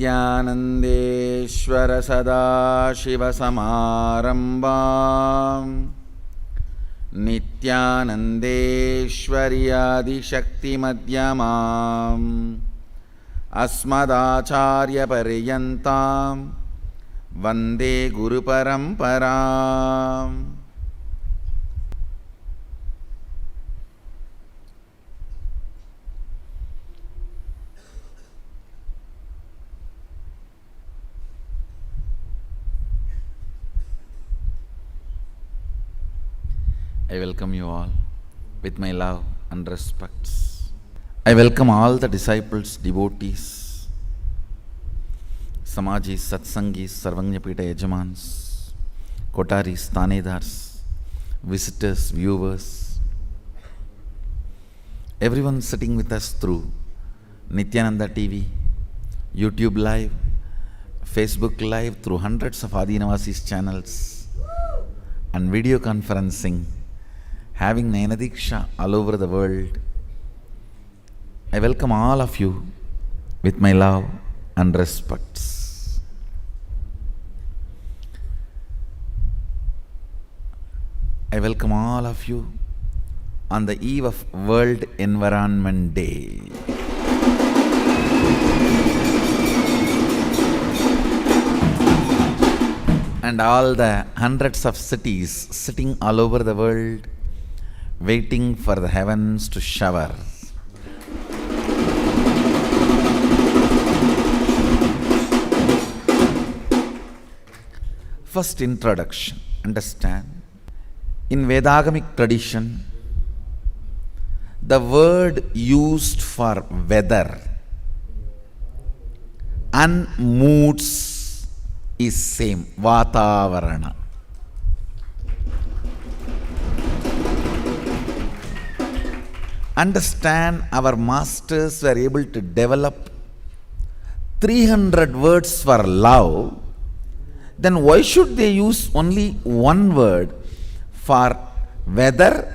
नित्यानन्देश्वर सदाशिवसमारम्भां नित्यानन्देश्वर्यादिशक्तिमध्यमाम् अस्मदाचार्यपर्यन्तां वन्दे गुरुपरम्पराम्. I welcome you all with my love and respects. I welcome all the disciples, devotees, Samajis, Satsangis, Sarvajñapita Yajamans, Kotaris, Tanedars, visitors, viewers, everyone sitting with us through Nityananda TV, YouTube Live, Facebook Live, through hundreds of Adinavasis channels and video conferencing, having Nayanadiksha all over the world. I welcome all of you with my love and respects. I welcome all of you on the eve of World Environment Day. And all the hundreds of cities sitting all over the world waiting for the heavens to shower. First introduction. Understand, in Vedagamic tradition, the word used for weather and moods is same, Vatavarana. Understand, our masters were able to develop 300 words for love. Then why should they use only one word for weather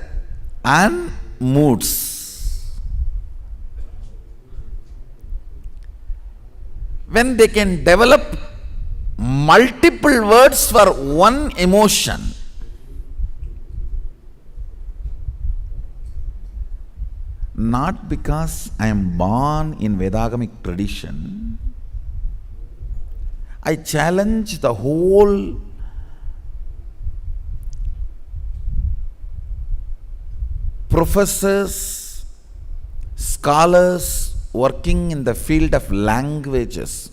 and moods? When they can develop multiple words for one emotion. Not because I am born in Vedagamic tradition, I challenge the whole professors, scholars working in the field of languages.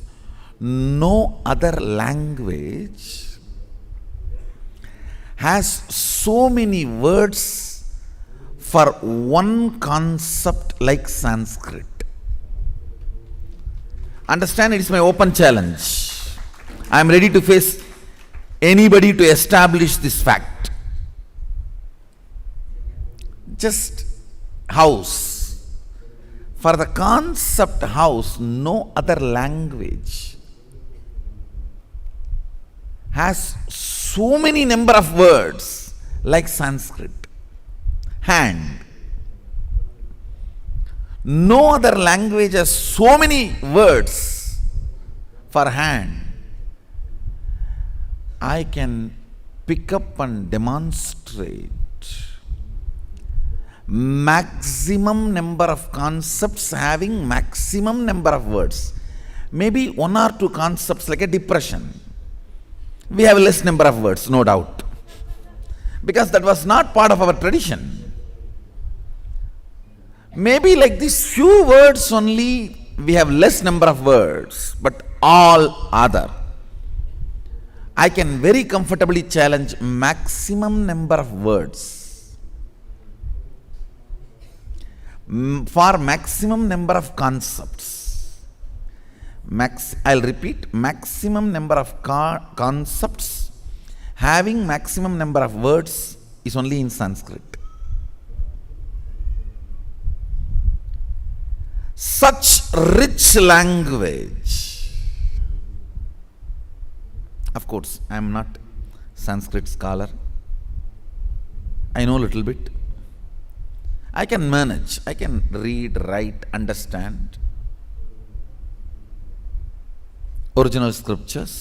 No other language has so many words for one concept like Sanskrit. Understand, it is my open challenge. I am ready to face anybody to establish this fact. Just house. For the concept house, no other language has so many number of words like Sanskrit. Hand. No other language has so many words for hand. I can pick up and demonstrate maximum number of concepts having maximum number of words. Maybe one or two concepts like a depression, we have less number of words, no doubt, because that was not part of our tradition. Maybe like these few words only we have less number of words, but all other. I can very comfortably challenge maximum number of words for maximum number of concepts. I'll repeat, maximum number of concepts having maximum number of words is only in Sanskrit. Such rich language. Of course, I am not Sanskrit scholar. I know a little bit. I can manage. I can read, write, understand. original scriptures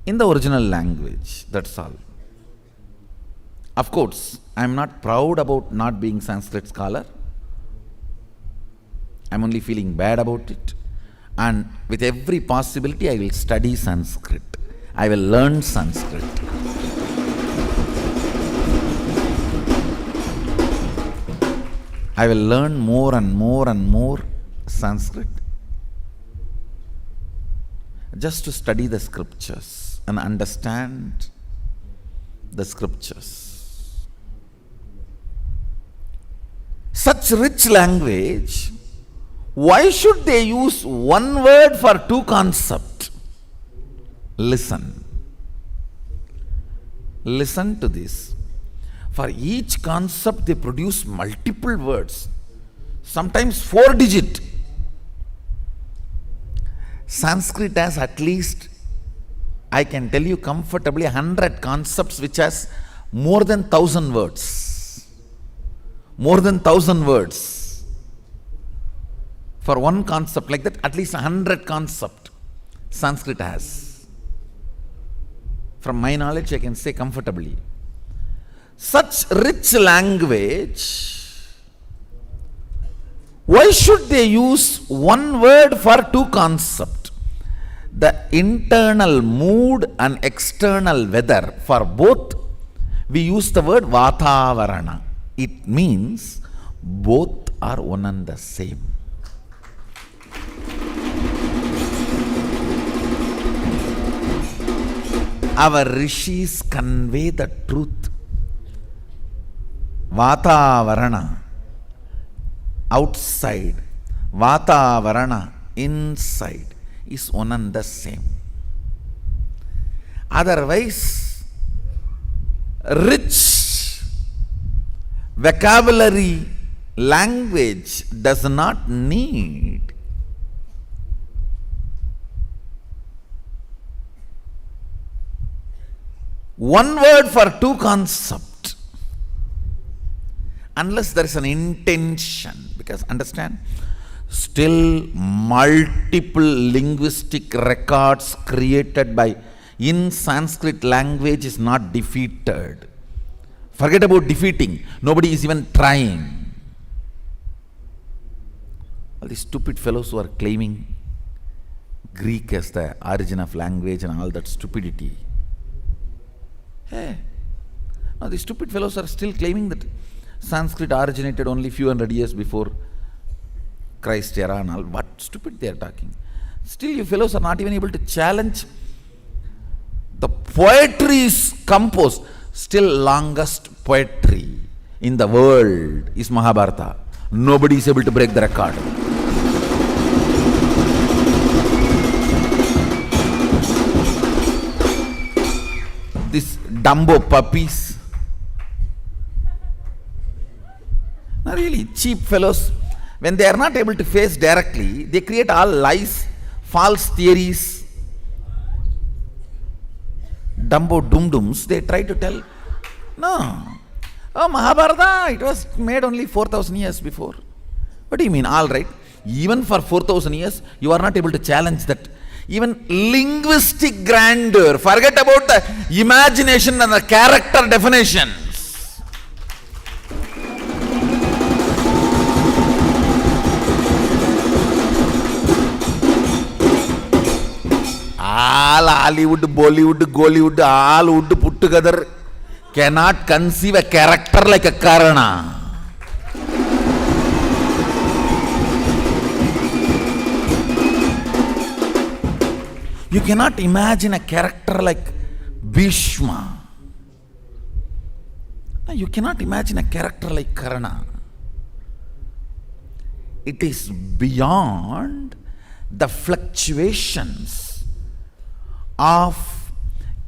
in the original language. That's all. Of course, I am not proud about not being Sanskrit scholar. I am only feeling bad about it. And with every possibility, I will study Sanskrit. I will learn Sanskrit. I will learn more and more and more Sanskrit just to study the scriptures and understand the scriptures. Such rich language, why should they use one word for two concepts? Listen. Listen to this. For each concept they produce multiple words, sometimes 4-digit. Sanskrit has at least, I can tell you comfortably, 100 concepts which has more than 1,000 words. More than 1,000 words. For one concept like that, at least 100 concepts Sanskrit has. From my knowledge, I can say comfortably. Such rich language, why should they use one word for two concepts? The internal mood and external weather, for both we use the word Vatavarana. It means both are one and the same. Our rishis convey the truth. Vatavarana, outside. Vatavarana, inside, is one and the same. Otherwise, rich vocabulary language does not need one word for two concepts. Unless there is an intention, because understand, still multiple linguistic records created by in Sanskrit language is not defeated. Forget about defeating, nobody is even trying. All these stupid fellows who are claiming Greek as the origin of language and all that stupidity. Hey, now these stupid fellows are still claiming that Sanskrit originated only few hundred years before Christ era and all. What stupid they are talking. Still you fellows are not even able to challenge the poetry is composed. Still longest poetry in the world is Mahabharata. Nobody is able to break the record. These Dumbo puppies, really cheap fellows, when they are not able to face directly, they create all lies, false theories, Dumbo dum-dums, they try to tell, no, oh, Mahabharata, it was made only 4,000 years before. What do you mean? All right, even for 4,000 years, you are not able to challenge that. Even linguistic grandeur, forget about the imagination and the character definitions. All Hollywood, Bollywood, Gollywood, all would put together cannot conceive a character like a Karna. You cannot imagine a character like Bhishma. You cannot imagine a character like Karna. It is beyond the fluctuations of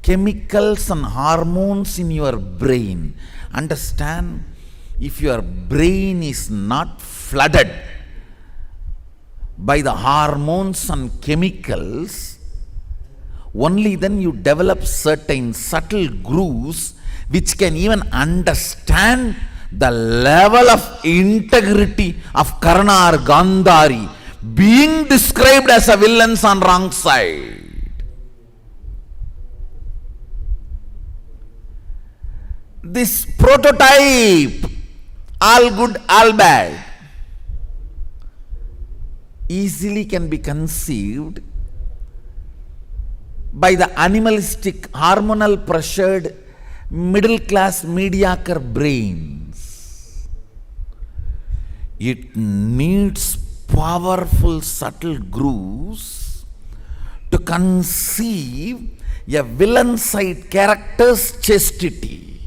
chemicals and hormones in your brain. Understand, if your brain is not flooded by the hormones and chemicals, only then you develop certain subtle grooves which can even understand the level of integrity of Karna or Gandhari being described as a villains on wrong side. This prototype, all good, all bad, easily can be conceived by the animalistic, hormonal pressured, middle class, mediocre brains. It needs powerful, subtle grooves to conceive a villain side character's chastity,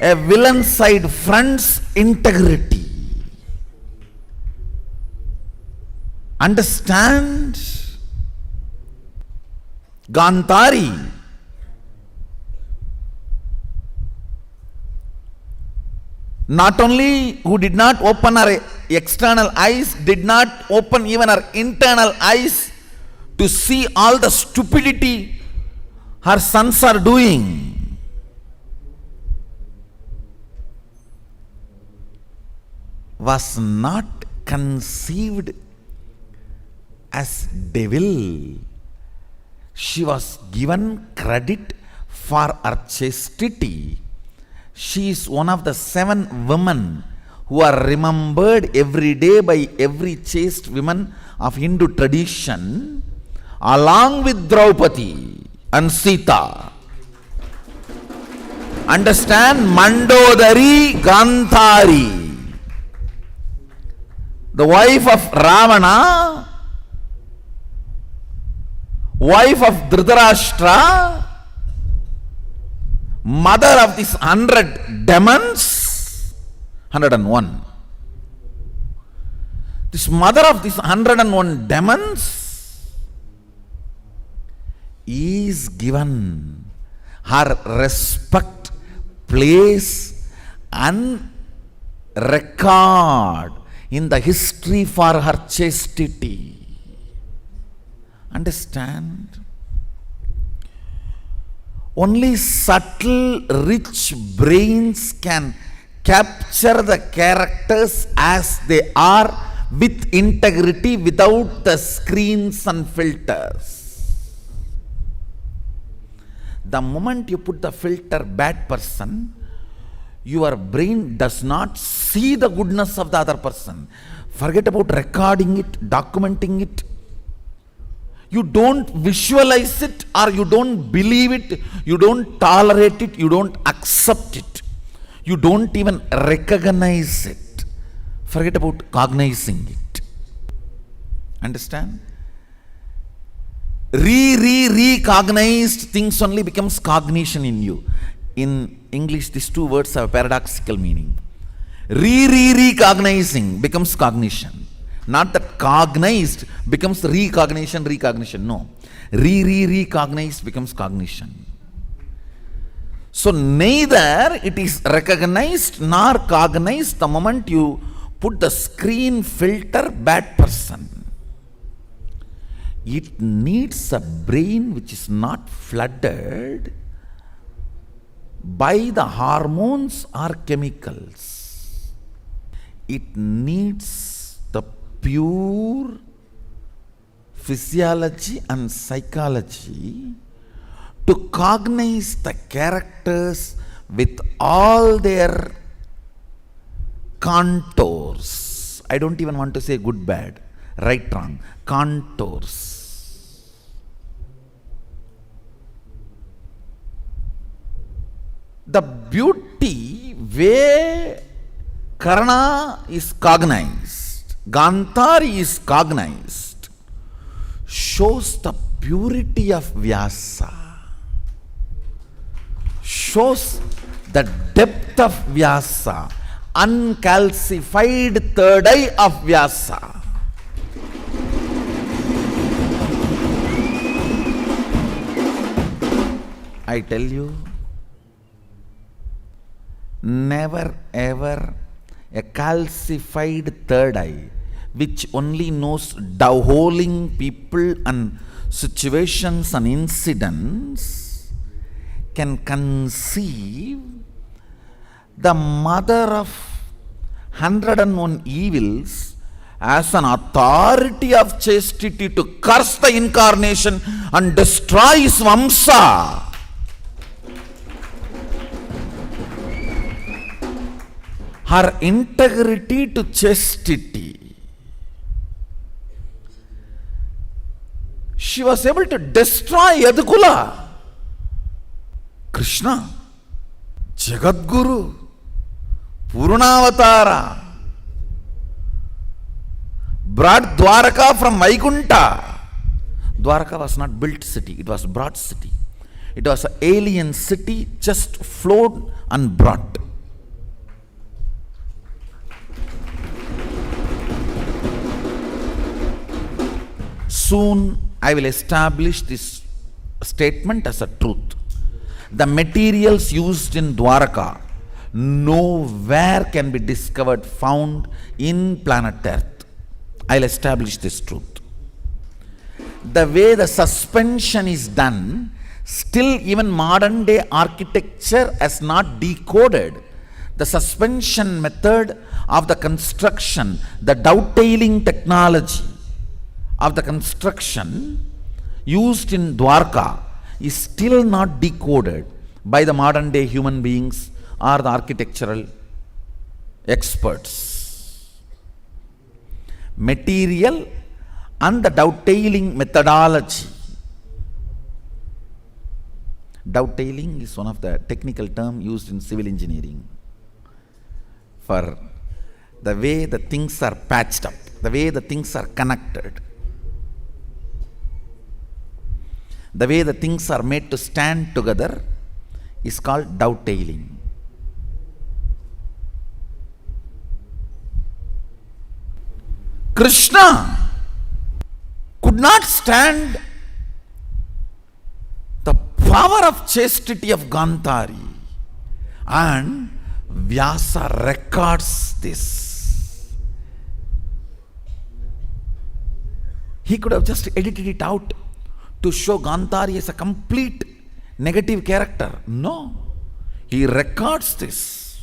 a villain side front's integrity. Understand? Gandhari, not only who did not open her external eyes, did not open even her internal eyes to see all the stupidity her sons are doing. Was not conceived as devil. She was given credit for her chastity. She is one of the 7 women who are remembered every day by every chaste woman of Hindu tradition, along with Draupadi and Sita. Understand? Mandodari Gandhari, the wife of Ravana, wife of Dhritarashtra, mother of these 100 demons, 101. This mother of these 101 demons is given her respect, place and record in the history for her chastity. Understand? Only subtle, rich brains can capture the characters as they are with integrity, without the screens and filters. The moment you put the filter bad person, your brain does not see the goodness of the other person. Forget about recording it, documenting it. You don't visualize it, or you don't believe it, you don't tolerate it, you don't accept it, you don't even recognize it. Forget about cognizing it. Understand? Recognized things only becomes cognition in you. In English, these two words have a paradoxical meaning. Recognizing becomes cognition. Not that cognized becomes recognition. No. Recognized becomes cognition. So neither it is recognized nor cognized the moment you put the screen filter bad person. It needs a brain which is not flooded by the hormones or chemicals. It needs the pure physiology and psychology to cognize the characters with all their contours. I don't even want to say good, bad, right, wrong. Contours. The beauty where Karna is cognized, Gandhari is cognized, shows the purity of Vyasa, shows the depth of Vyasa, uncalcified third eye of Vyasa. I tell you, never ever a calcified third eye which only knows doveholing people and situations and incidents can conceive the mother of 101 evils as an authority of chastity to curse the incarnation and destroy his Vamsa. Her integrity to chastity, she was able to destroy Yadukula. Krishna, Jagadguru, Purnavatara, brought Dwaraka from Vaikunta. Dwaraka was not built city, it was brought city. It was an alien city just flowed and brought. Soon I will establish this statement as a truth. The materials used in Dwaraka nowhere can be discovered, found in planet Earth. I'll establish this truth. The way the suspension is done, still even modern day architecture has not decoded the suspension method of the construction, the dovetailing technology of the construction used in Dwarka is still not decoded by the modern day human beings or the architectural experts. Material and the dovetailing methodology. Dovetailing is one of the technical terms used in civil engineering for the way the things are patched up, the way the things are connected, the way the things are made to stand together is called dovetailing. Krishna could not stand the power of chastity of Gandhari, and Vyasa records this. He could have just edited it out to show Gandhari as a complete negative character. No, he records this.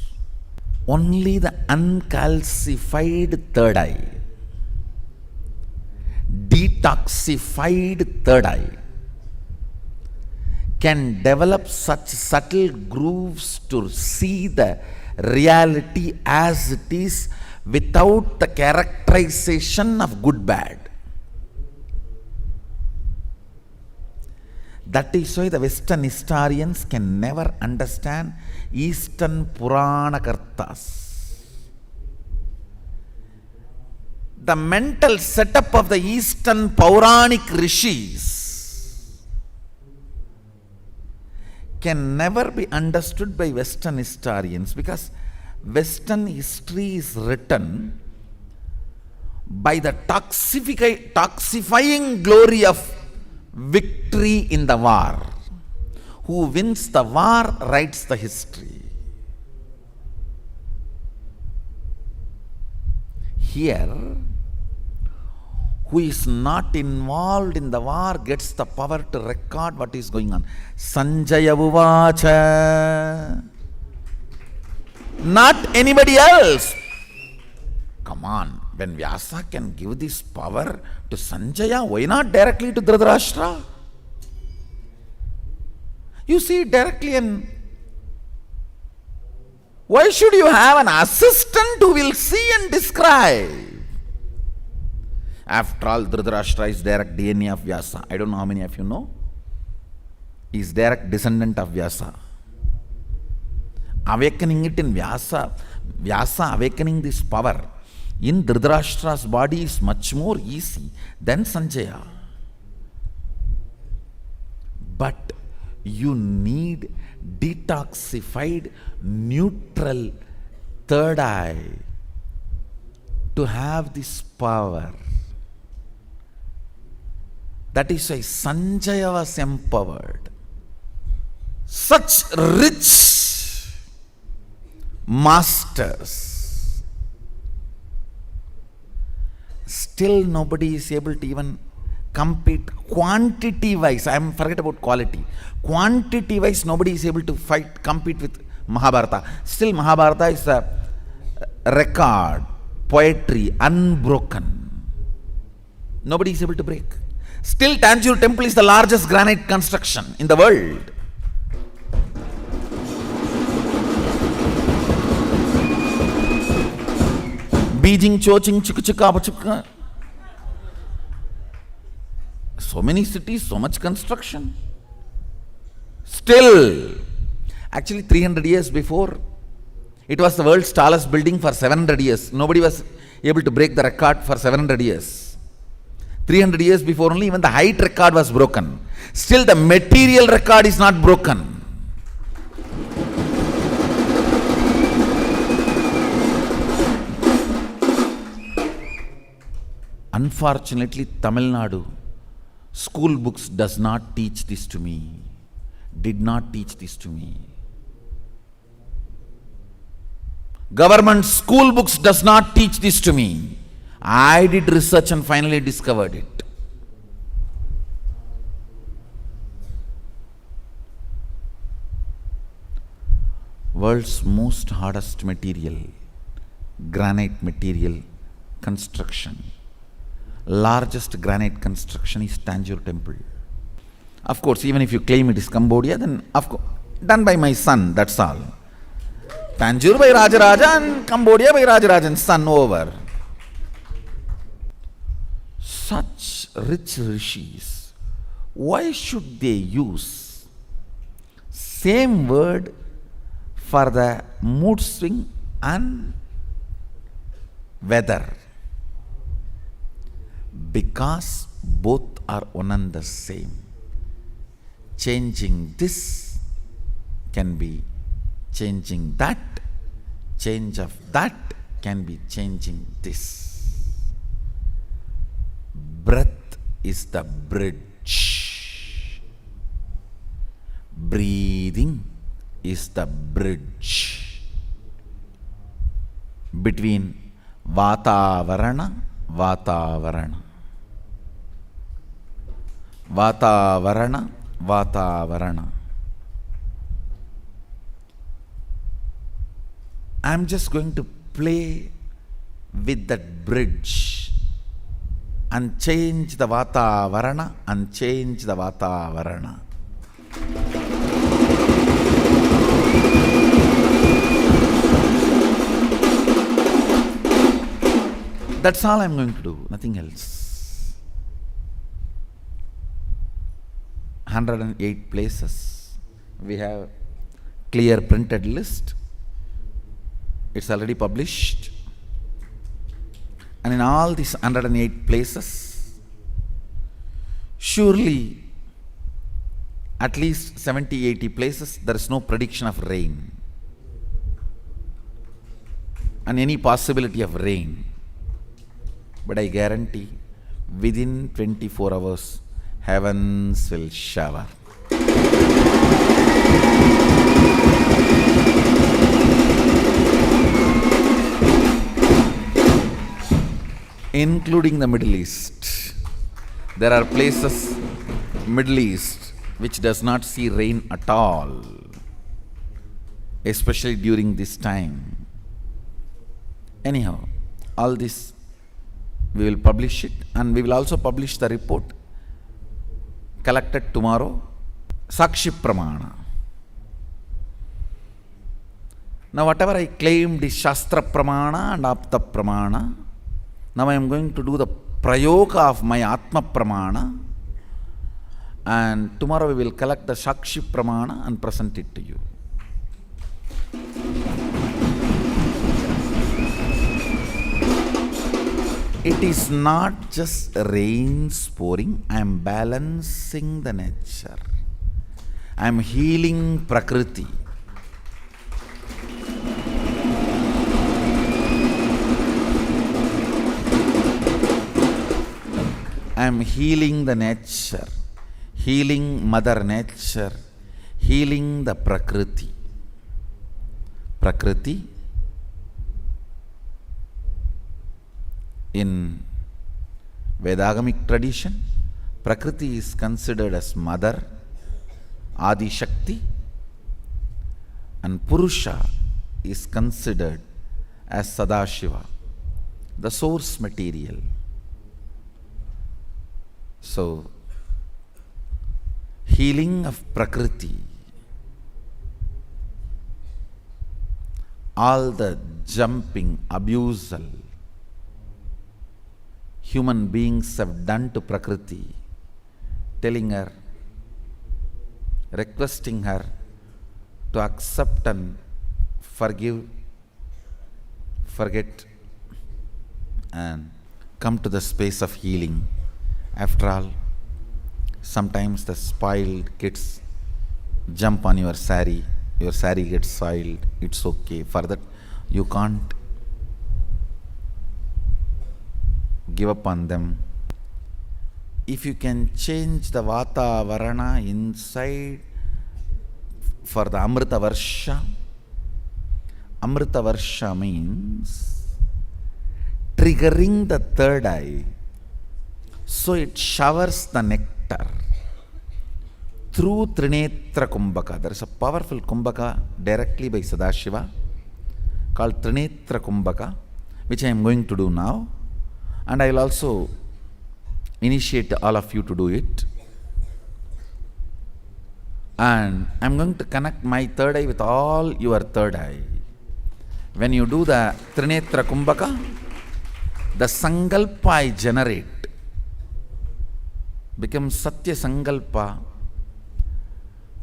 Only the uncalcified third eye, detoxified third eye, can develop such subtle grooves to see the reality as it is without the characterization of good bad. That is why the Western historians can never understand Eastern Puranakartas. The mental setup of the Eastern Puranic rishis can never be understood by Western historians, because Western history is written by the toxifying glory of victory in the war. Who wins the war writes the history. Here, who is not involved in the war gets the power to record what is going on. Sanjaya Uvacha. Not anybody else. Come on, when Vyasa can give this power to Sanjaya, why not directly to Dhritarashtra? You see it directly, and why should you have an assistant who will see and describe? After all, Dhritarashtra is direct DNA of Vyasa. I don't know how many of you know. He is direct descendant of Vyasa. Awakening it in Vyasa, Vyasa awakening this power in Dhritarashtra's body is much more easy than Sanjaya. But you need detoxified, neutral third eye to have this power. That is why Sanjaya was empowered. Such rich masters. Still nobody is able to even compete quantity wise. Forget about quality. Quantity wise nobody is able to compete with Mahabharata. Still Mahabharata is the record, poetry, unbroken. Nobody is able to break. Still, Tanjore Temple is the largest granite construction in the world. Beijing, Chongqing, Chikkapachukka. So many cities, so much construction. Still, actually 300 years before, it was the world's tallest building for 700 years. Nobody was able to break the record for 700 years. 300 years before only, even the height record was broken. Still, the material record is not broken. Unfortunately, Tamil Nadu school books does not teach this to me. Did not teach this to me. Government school books does not teach this to me. I did research and finally discovered it. World's most hardest material, granite material construction. Largest granite construction is Tanjore Temple. Of course, even if you claim it is Cambodia, then of course, done by my son, that's all. Tanjore by Rajaraja and Cambodia by Rajarajan's son, over. Such rich rishis, why should they use same word for the mood swing and weather? Because both are one and the same. Changing this can be changing that. Change of that can be changing this. Breath is the bridge. Breathing is the bridge between Vatavarana, Vatavarana. Vatavarana, Vatavarana. I am just going to play with that bridge and change the Vatavarana and change the Vatavarana. That's all I am going to do, nothing else. 108 places. We have clear printed list. It's already published. And in all these 108 places, surely at least 70-80 places there is no prediction of rain and any possibility of rain. But I guarantee within 24 hours heavens will shower. Including the Middle East. There are places, Middle East, which does not see rain at all, especially during this time. Anyhow, all this we will publish it, and we will also publish the report collected tomorrow, Sakshi Pramana. Now whatever I claimed is Shastra Pramana and Apta Pramana, now I am going to do the Prayoga of my Atma Pramana, and tomorrow we will collect the Sakshi Pramana and present it to you. It is not just rain pouring, I am balancing the nature. I am healing Prakriti. I am healing the nature, healing Mother Nature, healing the Prakriti. Prakriti, in Vedagamic tradition, Prakriti is considered as Mother, Adi Shakti, and Purusha is considered as Sadashiva, the source material. So, healing of Prakriti, all the jumping, abusal human beings have done to Prakriti, telling her, requesting her to accept and forgive, forget, and come to the space of healing. After all, sometimes the spoiled kids jump on your sari gets soiled, it's okay. For that, you can't give up on them. If you can change the Vatavarana inside for the Amrita Varsha means triggering the third eye, so it showers the nectar through Trinetra Kumbhaka. There is a powerful Kumbhaka directly by Sadashiva called Trinetra Kumbhaka, which I am going to do now, and I will also initiate all of you to do it. And I am going to connect my third eye with all your third eye. When you do the Trinetra Kumbhaka, the Sankalpa I generate becomes Satya Sankalpa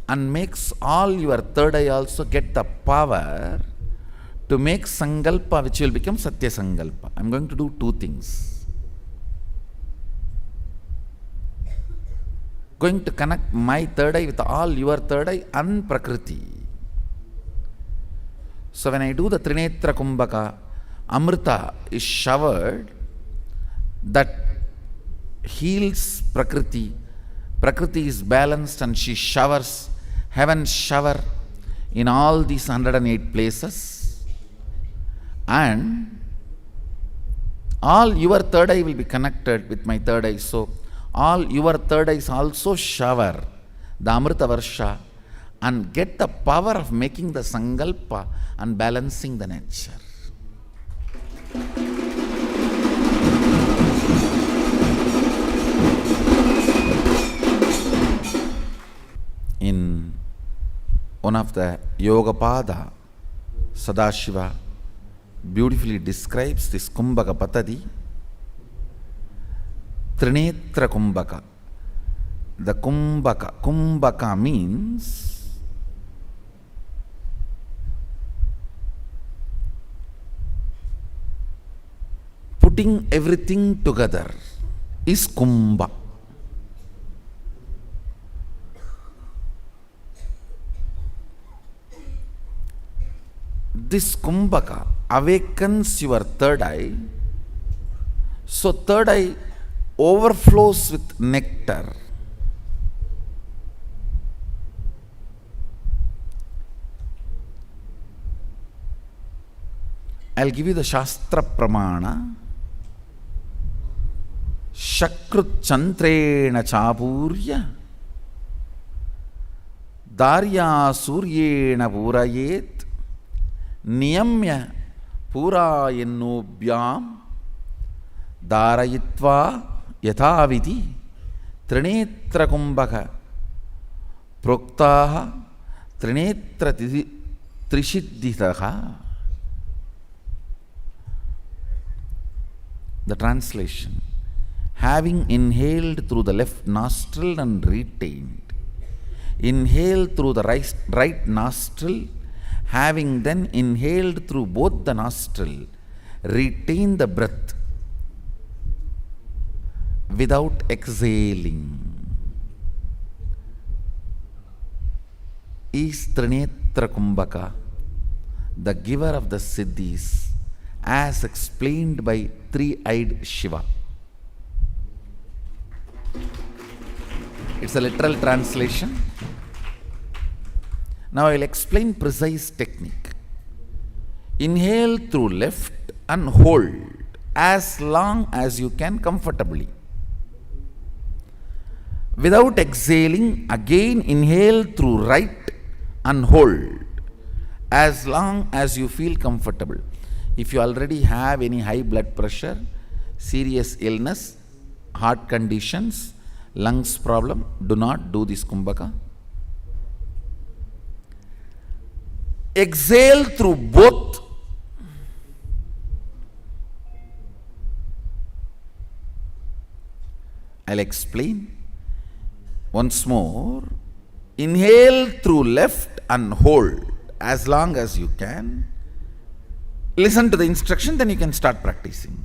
and makes all your third eye also get the power to make Sankalpa, which will become Satya Sankalpa. I am going to do two things. Going to connect my third eye with all your third eye and Prakriti. So when I do the Trinetra Kumbhaka, Amrita is showered, that heals Prakriti. Prakriti is balanced and she showers, heaven shower in all these 108 places, and all your third eye will be connected with my third eye. So all your third eyes also shower the Amrita Varsha and get the power of making the Sankalpa and balancing the nature. In one of the Yogapada, Sadashiva beautifully describes this Kumbhaka Patadi, Trinetra Kumbhaka. The Kumbhaka means putting everything together is Kumbha. This Kumbhaka awakens your third eye, so third eye overflows with nectar. I'll give you the Shastra Pramana. Shakrut Chantrena Chapurya Darya Suryena Purayet Niyamya Purayennobhyam Darayitva Yathaviti Trinetra Kumbhaka Proktaha Trinetra Trishiddhitaha. The translation: having inhaled through the left nostril and retained, inhale through the right nostril, having then inhaled through both the nostril, retain the breath without exhaling, is Trinetra Kumbhaka, the giver of the Siddhis, as explained by three-eyed Shiva. It's a literal translation. Now I will explain precise technique. Inhale through left and hold as long as you can comfortably. Without exhaling, again inhale through right and hold as long as you feel comfortable. If you already have any high blood pressure, serious illness, heart conditions, lungs problem, do not do this Kumbhaka. Exhale through both. I'll explain once more. Inhale through left and hold as long as you can. Listen to the instruction, then you can start practicing.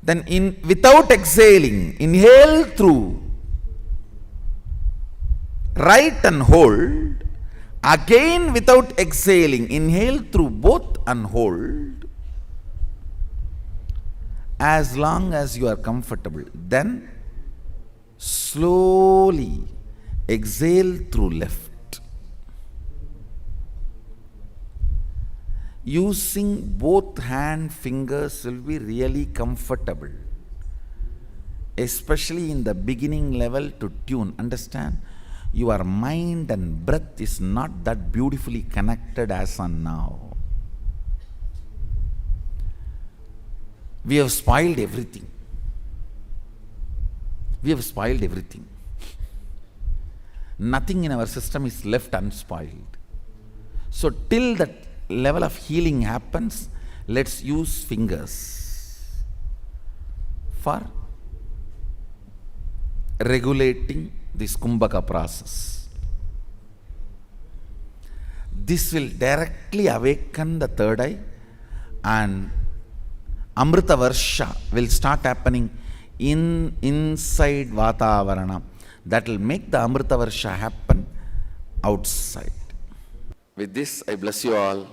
Then without exhaling, inhale through right and hold. Again without exhaling, inhale through both and hold as long as you are comfortable. Then slowly exhale through left. Using both hand fingers will be really comfortable, especially in the beginning level to tune. Understand? Your mind and breath is not that beautifully connected as on now. We have spoiled everything. We have spoiled everything. Nothing in our system is left unspoiled. So till that level of healing happens, let's use fingers for regulating this Kumbhaka process. This will directly awaken the third eye, and Amrita Varsha will start happening inside Vatavarana. That will make the Amrita Varsha happen outside. With this, I bless you all.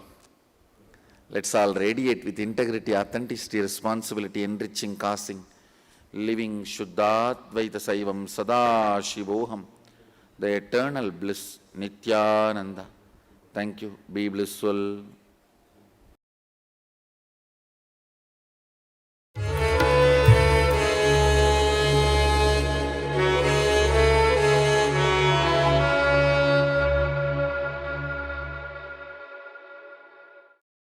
Let's all radiate with integrity, authenticity, responsibility, enriching, causing, living Shuddhadvaita Saivam Sada Shivoham, the eternal bliss, Nityananda. Thank you. Be blissful.